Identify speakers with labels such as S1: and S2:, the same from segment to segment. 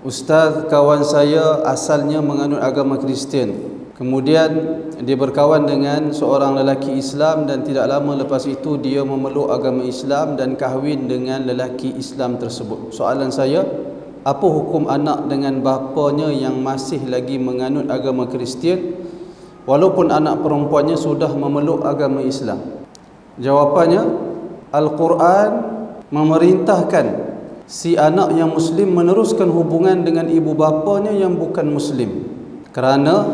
S1: Ustaz, kawan saya asalnya menganut agama Kristian. Kemudian dia berkawan dengan seorang lelaki Islam dan tidak lama lepas itu dia memeluk agama Islam dan kahwin dengan lelaki Islam tersebut. Soalan saya, apa hukum anak dengan bapanya yang masih lagi menganut agama Kristian walaupun anak perempuannya sudah memeluk agama Islam? Jawapannya, Al-Quran memerintahkan si anak yang Muslim meneruskan hubungan dengan ibu bapanya yang bukan Muslim, kerana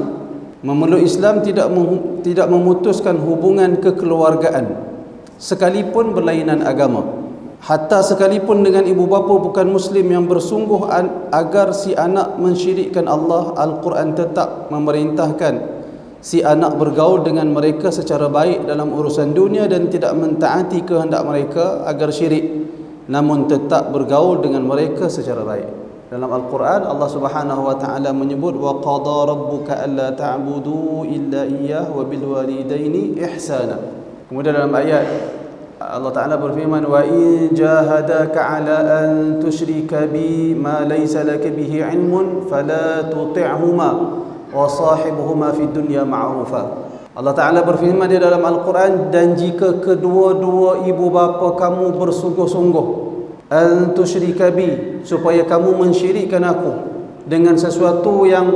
S1: memeluk Islam tidak memutuskan hubungan kekeluargaan sekalipun berlainan agama. Hatta sekalipun dengan ibu bapa bukan Muslim yang bersungguh agar si anak mensyirikkan Allah, Al-Quran tetap memerintahkan si anak bergaul dengan mereka secara baik dalam urusan dunia dan tidak mentaati kehendak mereka agar syirik, namun tetap bergaul dengan mereka secara baik. Dalam Al-Quran Allah Subhanahu wa taala menyebut wa qada rabbuka alla ta'budu illa iyyah wa bil walidaini ihsana. Kemudian dalam ayat Allah Taala berfirman wa in jahadaka ala an tusyrika bi ma laysa laka bihi ilmun fala tuti'huma wa sahibuhuma fid dunya ma'rufa. Allah Taala berfirman di dalam Al-Quran, dan jika kedua-dua ibu bapa kamu bersungguh-sungguh an tusyrika bi, supaya kamu mensyirikkan aku dengan sesuatu yang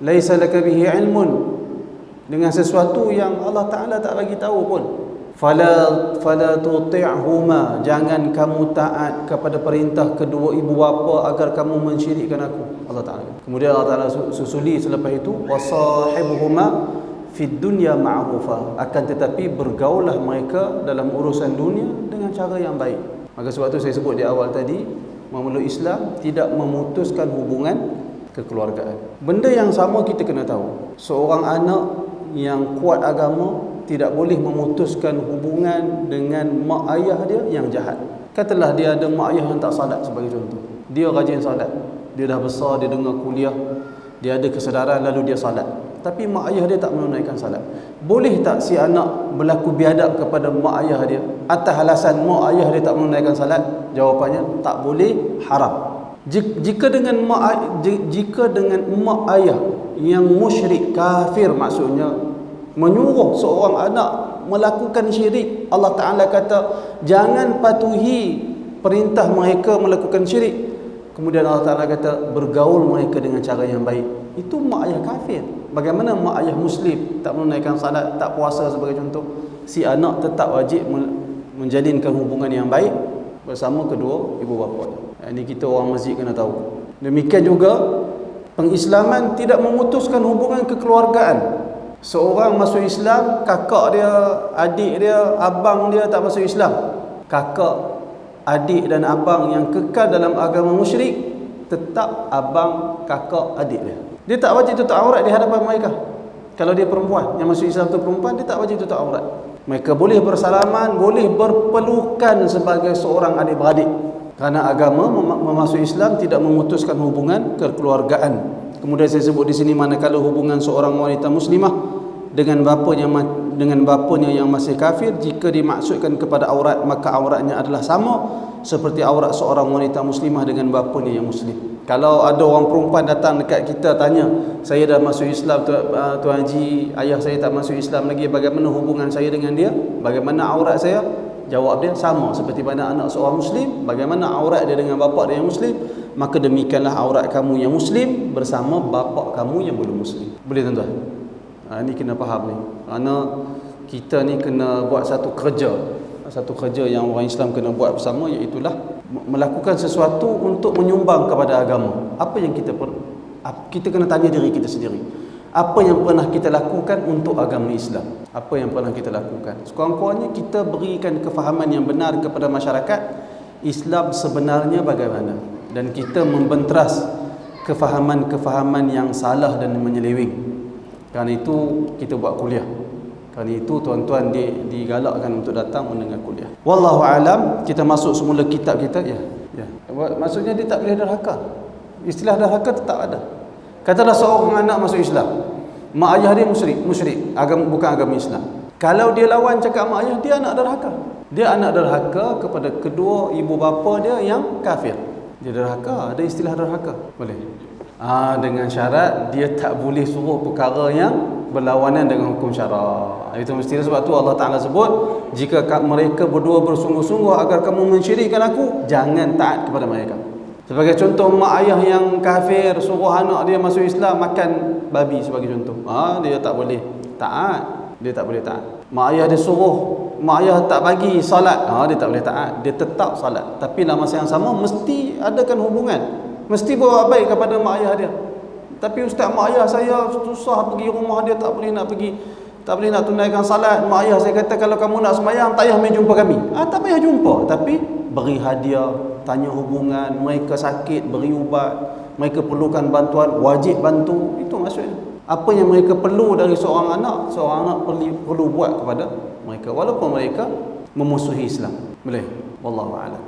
S1: laisa laka bihi ilmun, dengan sesuatu yang Allah Taala tak bagi tahu pun, fala tuti'huma, jangan kamu taat kepada perintah kedua ibu bapa agar kamu mensyirikkan aku. Allah Taala. Kemudian Allah Taala susuli selepas itu wasahibuhuma fid dunya ma'rufa, akan tetapi bergaullah mereka dalam urusan dunia dengan cara yang baik. Maka sebab itu saya sebut di awal tadi, memeluk Islam tidak memutuskan hubungan kekeluargaan. Benda yang sama kita kena tahu, seorang anak yang kuat agama tidak boleh memutuskan hubungan dengan mak ayah dia yang jahat. Katalah dia ada mak ayah yang tak salat sebagai contoh. Dia rajin salat, dia dah besar, dia dengar kuliah, dia ada kesedaran, lalu dia salat, tapi mak ayah dia tak menunaikan salat. Boleh tak si anak berlaku biadab kepada mak ayah dia atas alasan mak ayah dia tak menunaikan salat? Jawapannya, tak boleh, haram. Jika dengan mak ayah yang musyrik, kafir, maksudnya menyuruh seorang anak melakukan syirik, Allah Ta'ala kata jangan patuhi perintah mereka melakukan syirik. Kemudian Allah Ta'ala kata bergaul mereka dengan cara yang baik. Itu mak ayah kafir. Bagaimana mak ayah Muslim tak menunaikan salat, tak puasa sebagai contoh? Si anak tetap wajib menjalinkan hubungan yang baik bersama kedua ibu bapa. Ini kita orang masjid kena tahu. Demikian juga pengislaman tidak memutuskan hubungan kekeluargaan. Seorang masuk Islam, kakak dia, adik dia, abang dia tak masuk Islam. Kakak, adik dan abang yang kekal dalam agama musyrik, tetap abang, kakak, adik dia. Dia tak wajib tutup aurat di hadapan mereka. Kalau dia perempuan, yang masuk Islam tu perempuan, dia tak wajib tutup aurat. Mereka boleh bersalaman, boleh berpelukan sebagai seorang adik-beradik. Kerana agama memasuk Islam tidak memutuskan hubungan kekeluargaan. Kemudian saya sebut di sini, manakala hubungan seorang wanita muslimah dengan bapanya yang masih kafir, jika dimaksudkan kepada aurat, maka auratnya adalah sama seperti aurat seorang wanita muslimah dengan bapanya yang muslim. Kalau ada orang perempuan datang dekat kita tanya, saya dah masuk Islam Tuan Haji, ayah saya tak masuk Islam lagi, bagaimana hubungan saya dengan dia, bagaimana aurat saya? Jawab dia, sama seperti mana anak seorang muslim, bagaimana aurat dia dengan bapa dia yang muslim, maka demikianlah aurat kamu yang muslim bersama bapa kamu yang belum muslim. Boleh tuan-tuan? Ini kena faham ni. Kerana kita ni kena buat satu kerja yang orang Islam kena buat bersama, iaitulah melakukan sesuatu untuk menyumbang kepada agama. Apa yang kita kena tanya diri kita sendiri. Apa yang pernah kita lakukan untuk agama Islam? Apa yang pernah kita lakukan? Sekurang-kurangnya kita berikan kefahaman yang benar kepada masyarakat Islam sebenarnya bagaimana, dan kita membenteras kefahaman-kefahaman yang salah dan menyeleweng. Kerana itu kita buat kuliah. Kerana itu tuan-tuan digalakkan untuk datang mendengar kuliah. Wallahu alam. Kita masuk semula kitab kita. Ya. Maksudnya dia tak boleh derhaka. Istilah derhaka tetap ada. Katalah seorang anak masuk Islam, mak ayah dia musyrik, bukan agama Islam. Kalau dia lawan cakap mak ayah, dia anak derhaka. Dia anak derhaka kepada kedua ibu bapa dia yang kafir. Dia derhaka, ada istilah derhaka. Boleh. Dengan syarat dia tak boleh suruh perkara yang berlawanan dengan hukum syarak. Itu mestilah sebab tu Allah Ta'ala sebut, jika mereka berdua bersungguh-sungguh agar kamu mensyirikkan aku, jangan taat kepada mereka. Sebagai contoh, mak ayah yang kafir suruh anak dia masuk Islam makan babi sebagai contoh. Dia tak boleh taat. Dia tak boleh taat. Mak ayah dia suruh, mak ayah tak bagi salat, dia tak boleh taat. Dia tetap salat. Tapi dalam masa yang sama mesti adakan hubungan, mesti berbuat baik kepada mak ayah dia. Tapi ustaz, mak ayah saya susah pergi rumah dia, tak boleh nak pergi, tak boleh nak tunaikan salat. Mak ayah saya kata kalau kamu nak sembahyang tak payah main jumpa kami. Tak payah jumpa, tapi beri hadiah, tanya hubungan. Mereka sakit, beri ubat. Mereka perlukan bantuan, wajib bantu. Itu maksudnya. Apa yang mereka perlu dari seorang anak perlu buat kepada mereka, walaupun mereka memusuhi Islam. Boleh? Wallahu a'lam.